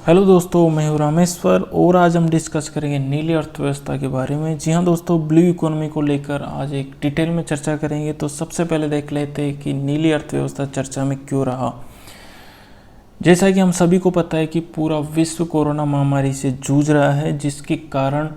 Hello दोस्तों, मैं हूं रामेश्वर और आज हम डिस्कस करेंगे नीली अर्थव्यवस्था के बारे में। जी हाँ दोस्तों, ब्लू इकोनॉमी को लेकर आज एक डिटेल में चर्चा करेंगे। तो सबसे पहले देख लेते हैं कि नीली अर्थव्यवस्था चर्चा में क्यों रहा। जैसा कि हम सभी को पता है कि पूरा विश्व कोरोना महामारी से जूझ रहा है, जिसके कारण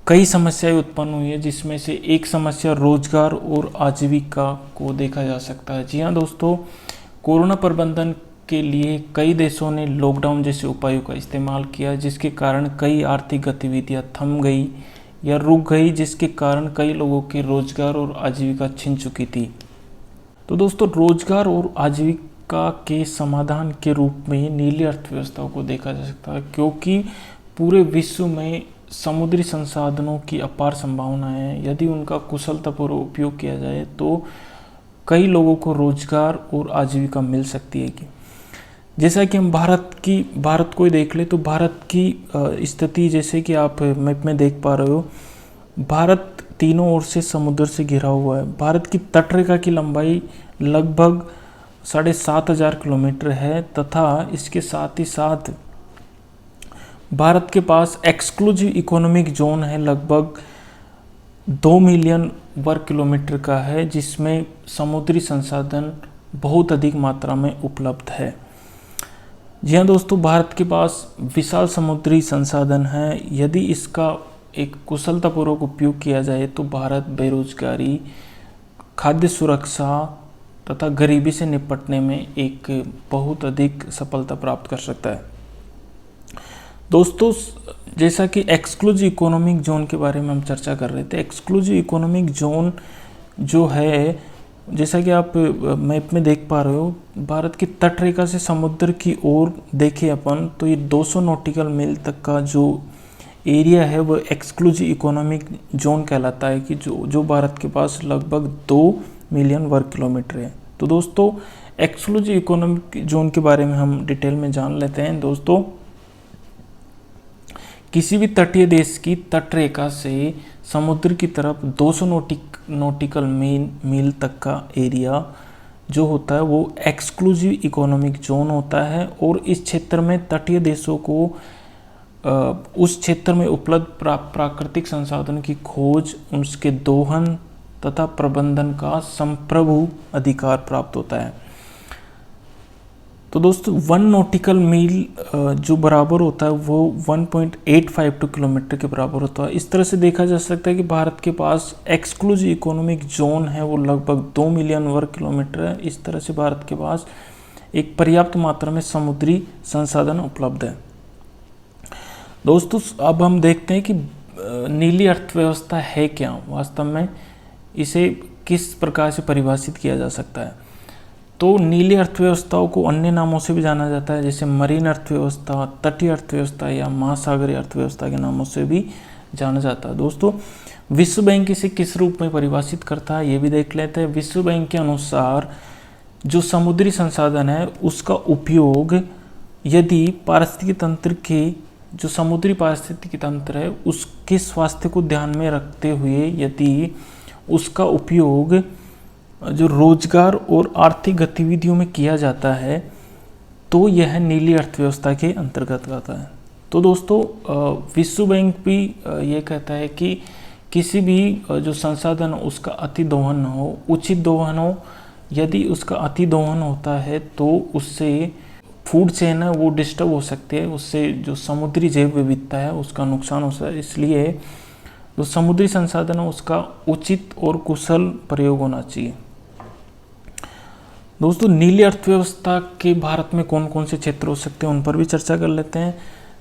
कई समस्याएं उत्पन्न हुई है, जिसमें से एक समस्या रोजगार और आजीविका को देखा जा सकता है। जी हाँ दोस्तों, कोरोना प्रबंधन के लिए कई देशों ने लॉकडाउन जैसे उपायों का इस्तेमाल किया, जिसके कारण कई आर्थिक गतिविधियां थम गई या रुक गई, जिसके कारण कई लोगों के रोजगार और आजीविका छिन चुकी थी। तो दोस्तों, रोजगार और आजीविका के समाधान के रूप में नीली अर्थव्यवस्था को देखा जा सकता है, क्योंकि पूरे विश्व में समुद्री संसाधनों की अपार संभावना है। यदि उनका कुशलतापूर्वक उपयोग किया जाए तो कई लोगों को रोजगार और आजीविका मिल सकती है। कि जैसा कि हम भारत को ही देख ले तो भारत की स्थिति, जैसे कि आप मैप में देख पा रहे हो, भारत तीनों ओर से समुद्र से घिरा हुआ है। भारत की तटरेखा की लंबाई लगभग 7,500 किलोमीटर है तथा इसके साथ ही साथ भारत के पास एक्सक्लूसिव इकोनॉमिक जोन है, लगभग 2 मिलियन वर्ग किलोमीटर का है, जिसमें समुद्री संसाधन बहुत अधिक मात्रा में उपलब्ध है। जी हाँ दोस्तों, भारत के पास विशाल समुद्री संसाधन है। यदि इसका एक कुशलतापूर्वक उपयोग किया जाए तो भारत बेरोजगारी, खाद्य सुरक्षा तथा गरीबी से निपटने में एक बहुत अधिक सफलता प्राप्त कर सकता है। दोस्तों, जैसा कि एक्सक्लूसिव इकोनॉमिक जोन के बारे में हम चर्चा कर रहे थे, एक्सक्लूसिव इकोनॉमिक जोन जो है, जैसा कि आप मैप में देख पा रहे हो, भारत की तटरेखा से समुद्र की ओर देखें अपन तो ये 200 नॉटिकल मील तक का जो एरिया है वो एक्सक्लूसिव इकोनॉमिक जोन कहलाता है, कि जो भारत के पास लगभग 2 मिलियन वर्ग किलोमीटर है। तो दोस्तों, एक्सक्लूसिव इकोनॉमिक जोन के बारे में हम डिटेल में जान लेते हैं। दोस्तों, किसी भी तटीय देश की तटरेखा से समुद्र की तरफ 200 नॉटिकल मील तक का एरिया जो होता है वो एक्सक्लूसिव इकोनॉमिक जोन होता है। और इस क्षेत्र में तटीय देशों को उस क्षेत्र में उपलब्ध प्राकृतिक संसाधन की खोज, उसके दोहन तथा प्रबंधन का संप्रभु अधिकार प्राप्त होता है। तो दोस्तों, 1 नॉटिकल मील जो बराबर होता है वो 1.852 किलोमीटर के बराबर होता है। इस तरह से देखा जा सकता है कि भारत के पास एक्सक्लूसिव इकोनॉमिक जोन है वो लगभग 2 मिलियन वर्ग किलोमीटर है। इस तरह से भारत के पास एक पर्याप्त मात्रा में समुद्री संसाधन उपलब्ध है। दोस्तों, अब हम देखते हैं कि नीली अर्थव्यवस्था है क्या, वास्तव में इसे किस प्रकार से परिभाषित किया जा सकता है। तो नीली अर्थव्यवस्थाओं को अन्य नामों से भी जाना जाता है, जैसे मरीन अर्थव्यवस्था, तटीय अर्थव्यवस्था या महासागरीय अर्थव्यवस्था के नामों से भी जाना जाता है। दोस्तों, विश्व बैंक इसे किस रूप में परिभाषित करता है ये भी देख लेते हैं। विश्व बैंक के अनुसार जो समुद्री संसाधन है उसका उपयोग यदि पारिस्थितिकी तंत्र के, जो समुद्री पारिस्थितिकी तंत्र है उसके स्वास्थ्य को ध्यान में रखते हुए यदि उसका उपयोग जो रोजगार और आर्थिक गतिविधियों में किया जाता है तो यह नीली अर्थव्यवस्था के अंतर्गत आता है। तो दोस्तों, विश्व बैंक भी ये कहता है कि किसी भी जो संसाधन उसका अति दोहन हो, उचित दोहन हो। यदि उसका अति दोहन होता है तो उससे फूड चेन है वो डिस्टर्ब हो सकती है, उससे जो समुद्री जैव विविधता है उसका नुकसान हो सकता है। इसलिए जो समुद्री संसाधन है उसका उचित और कुशल प्रयोग होना चाहिए। दोस्तों, नीली अर्थव्यवस्था के भारत में कौन कौन से क्षेत्र हो सकते हैं उन पर भी चर्चा कर लेते हैं।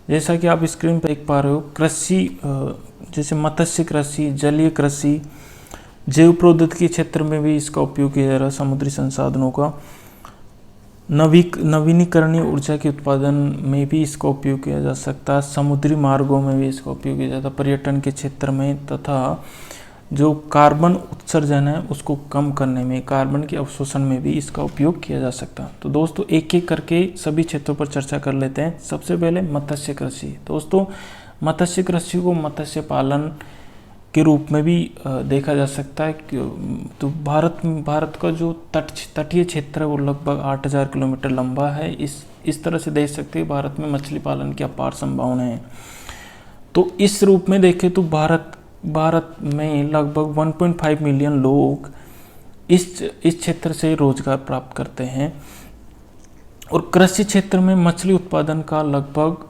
जैसा कि आप स्क्रीन पर देख पा रहे हो, कृषि, जैसे मत्स्य कृषि, जलीय कृषि, जैव प्रौद्योगिकी क्षेत्र में भी इसका उपयोग किया जा रहा है, समुद्री संसाधनों का। नवीनीकरणीय ऊर्जा के उत्पादन में भी इसका उपयोग किया जा सकता है, समुद्री मार्गों में भी इसका उपयोग किया जाता है, पर्यटन के क्षेत्र में, तथा जो कार्बन उत्सर्जन है उसको कम करने में, कार्बन के अवशोषण में भी इसका उपयोग किया जा सकता है। तो दोस्तों, एक एक करके सभी क्षेत्रों पर चर्चा कर लेते हैं। सबसे पहले मत्स्य कृषि। दोस्तों, मत्स्य कृषि को मत्स्य पालन के रूप में भी देखा जा सकता है। तो भारत का जो तटीय क्षेत्र है वो लगभग 8,000 किलोमीटर लंबा है। इस इस तरह से देख सकते हैं भारत में मछली पालन की अपार संभावना है। तो इस रूप में देखें तो भारत में लगभग 1.5 मिलियन लोग इस क्षेत्र से रोजगार प्राप्त करते हैं और कृषि क्षेत्र में मछली उत्पादन का लगभग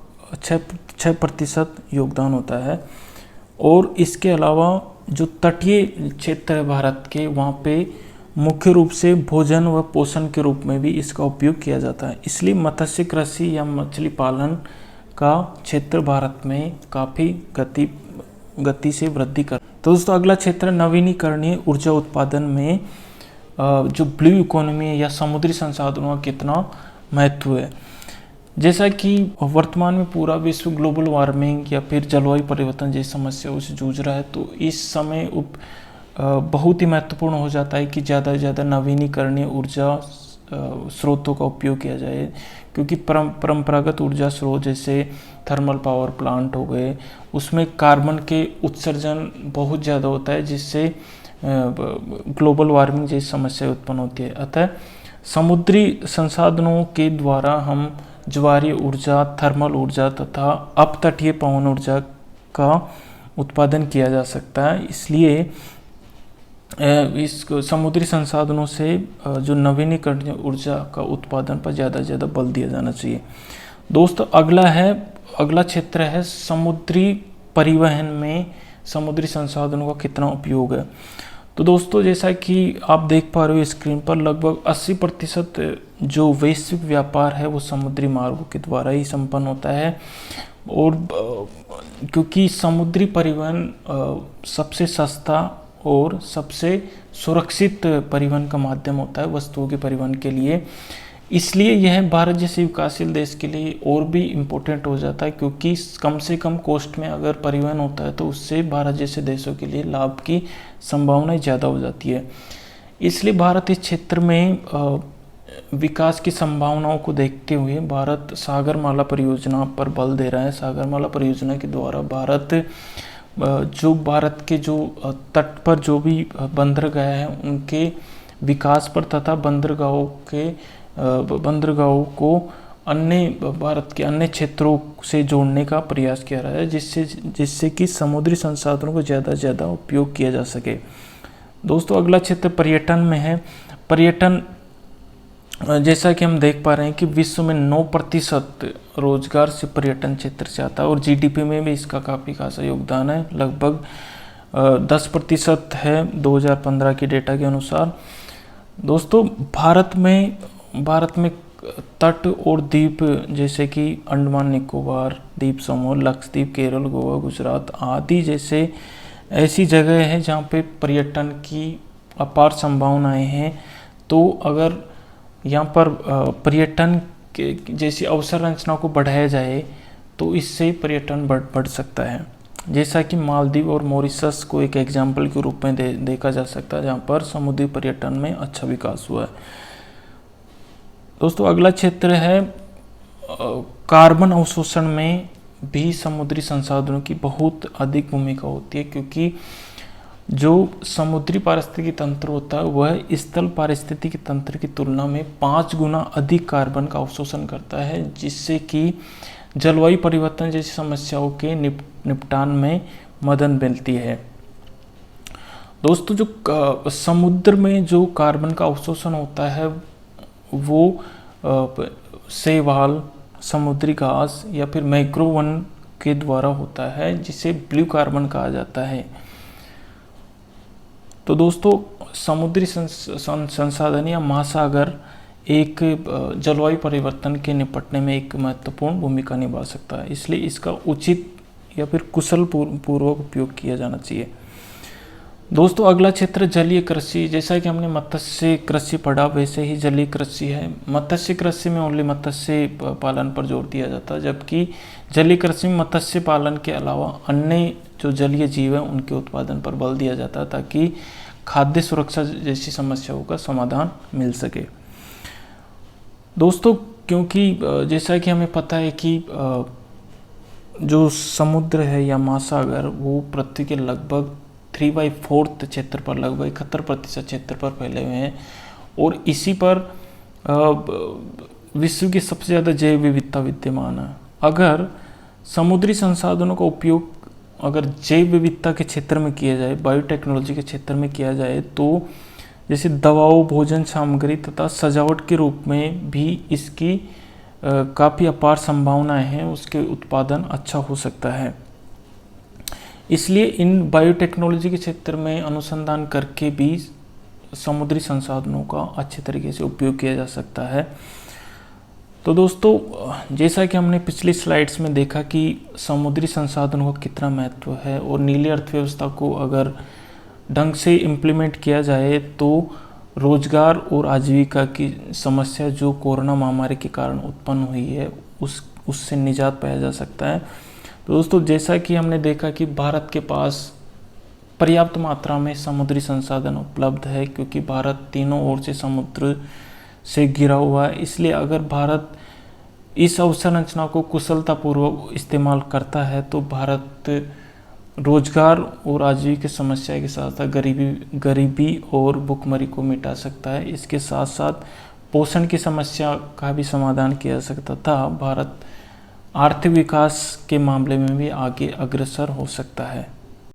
6% योगदान होता है। और इसके अलावा जो तटीय क्षेत्र है भारत के, वहाँ पे मुख्य रूप से भोजन व पोषण के रूप में भी इसका उपयोग किया जाता है। इसलिए मत्स्य कृषि या मछली पालन का क्षेत्र भारत में काफ़ी गति से वृद्धि कर। तो दोस्तों अगला क्षेत्र नवीनीकरणीय ऊर्जा उत्पादन में जो ब्लू इकोनॉमी है या समुद्री संसाधनों का कितना महत्व है। जैसा कि वर्तमान में पूरा विश्व ग्लोबल वार्मिंग या फिर जलवायु परिवर्तन जैसी समस्याओं से जूझ रहा है, तो इस समय बहुत ही महत्वपूर्ण हो जाता है कि ज़्यादा से ज़्यादा नवीनीकरणीय ऊर्जा स्रोतों का उपयोग किया जाए, क्योंकि परंपरागत ऊर्जा स्रोत जैसे थर्मल पावर प्लांट हो गए, उसमें कार्बन के उत्सर्जन बहुत ज़्यादा होता है, जिससे ग्लोबल वार्मिंग जैसी समस्या उत्पन्न होती है। अतः समुद्री संसाधनों के द्वारा हम ज्वारीय ऊर्जा, थर्मल ऊर्जा तथा अपतटीय पवन ऊर्जा का उत्पादन किया जा सकता है। इसलिए इस समुद्री संसाधनों से जो नवीनीकरणीय ऊर्जा का उत्पादन पर ज़्यादा से ज़्यादा बल दिया जाना चाहिए। दोस्तों अगला क्षेत्र है समुद्री परिवहन में समुद्री संसाधनों का कितना उपयोग है। तो दोस्तों जैसा कि आप देख पा रहे हो स्क्रीन पर, लगभग 80% जो वैश्विक व्यापार है वो समुद्री मार्गों के द्वारा ही संपन्न होता है। और क्योंकि समुद्री परिवहन सबसे सस्ता और सबसे सुरक्षित परिवहन का माध्यम होता है वस्तुओं के परिवहन के लिए, इसलिए यह भारत जैसे विकासशील देश के लिए और भी इम्पोर्टेंट हो जाता है, क्योंकि कम से कम कॉस्ट में अगर परिवहन होता है तो उससे भारत जैसे देशों के लिए लाभ की संभावनाएं ज़्यादा हो जाती है। इसलिए भारत इस क्षेत्र में विकास की संभावनाओं को देखते हुए भारत सागरमाला परियोजना पर बल दे रहा है। सागरमाला परियोजना के द्वारा भारत के जो तट पर जो भी बंदरगाह हैं उनके विकास पर तथा बंदरगाहों को भारत के अन्य क्षेत्रों से जोड़ने का प्रयास किया रहा है, जिससे कि समुद्री संसाधनों को ज़्यादा से ज़्यादा उपयोग किया जा सके। दोस्तों अगला क्षेत्र पर्यटन में है। पर्यटन जैसा कि हम देख पा रहे हैं कि विश्व में 9% रोजगार से पर्यटन क्षेत्र से आता है और जीडीपी में भी इसका काफ़ी खासा योगदान है, लगभग 10% है 2015 के डेटा के अनुसार। दोस्तों भारत में तट और द्वीप जैसे कि अंडमान निकोबार द्वीप समूह, लक्षद्वीप, केरल, गोवा, गुजरात आदि जैसे ऐसी जगह है जहाँ पे पर्यटन की अपार संभावनाएं हैं। तो अगर यहाँ पर पर्यटन के जैसी अवसंरचना को बढ़ाया जाए तो इससे पर्यटन बढ़ सकता है। जैसा कि मालदीव और मॉरिशस को एक एग्जाम्पल के रूप में देखा जा सकता है, जहाँ पर समुद्री पर्यटन में अच्छा विकास हुआ है। दोस्तों अगला क्षेत्र है कार्बन अवशोषण में भी समुद्री संसाधनों की बहुत अधिक भूमिका होती है, क्योंकि जो समुद्री पारिस्थितिकी तंत्र होता है वह स्थल पारिस्थितिकी तंत्र की तुलना में 5 गुना अधिक कार्बन का अवशोषण करता है, जिससे कि जलवायु परिवर्तन जैसी समस्याओं के निपटान में मदद मिलती है। दोस्तों जो समुद्र में जो कार्बन का अवशोषण होता है वो शैवाल, समुद्री घास या फिर मैंग्रोव वन के द्वारा होता है, जिसे ब्लू कार्बन कहा जाता है। तो दोस्तों समुद्री संसाधन या महासागर एक जलवायु परिवर्तन के निपटने में एक महत्वपूर्ण भूमिका निभा सकता है, इसलिए इसका उचित या फिर कुशल पूर्वक उपयोग किया जाना चाहिए। दोस्तों अगला क्षेत्र जलीय कृषि। जैसा कि हमने मत्स्य कृषि पढ़ा वैसे ही जलीय कृषि है। मत्स्य कृषि में ओनली मत्स्य पालन पर जोर दिया जाता है, जबकि जलीय कृषि में मत्स्य पालन के अलावा अन्य जो जलीय जीव हैं उनके उत्पादन पर बल दिया जाता है, ताकि खाद्य सुरक्षा जैसी समस्याओं का समाधान मिल सके। दोस्तों क्योंकि जैसा कि हमें पता है कि जो समुद्र है या महासागर वो पृथ्वी के लगभग 3/4 क्षेत्र पर, लगभग 71% क्षेत्र पर फैले हुए हैं, और इसी पर विश्व की सबसे ज़्यादा जैव विविधता विद्यमान है। अगर समुद्री संसाधनों का उपयोग अगर जैव विविधता के क्षेत्र में किया जाए, बायोटेक्नोलॉजी के क्षेत्र में किया जाए, तो जैसे दवाओं, भोजन सामग्री तथा सजावट के रूप में भी इसकी काफ़ी अपार संभावनाएं हैं, उसके उत्पादन अच्छा हो सकता है। इसलिए इन बायोटेक्नोलॉजी के क्षेत्र में अनुसंधान करके भी समुद्री संसाधनों का अच्छे तरीके से उपयोग किया जा सकता है। तो दोस्तों, जैसा कि हमने पिछली स्लाइड्स में देखा कि समुद्री संसाधनों का कितना महत्व है और नीली अर्थव्यवस्था को अगर ढंग से इम्प्लीमेंट किया जाए तो रोजगार और आजीविका की समस्या जो कोरोना महामारी के कारण उत्पन्न हुई है उससे निजात पाया जा सकता है। तो दोस्तों, जैसा कि हमने देखा कि भारत के पास पर्याप्त मात्रा में समुद्री संसाधन उपलब्ध है, क्योंकि भारत तीनों ओर से समुद्र से घिरा हुआ है। इसलिए अगर भारत इस अवसंरचना को कुशलतापूर्वक इस्तेमाल करता है तो भारत रोजगार और आजीविका की समस्या के साथ साथ गरीबी और भुखमरी को मिटा सकता है। इसके साथ साथ पोषण की समस्या का भी समाधान किया जा सकता था। भारत आर्थिक विकास के मामले में भी आगे अग्रसर हो सकता है।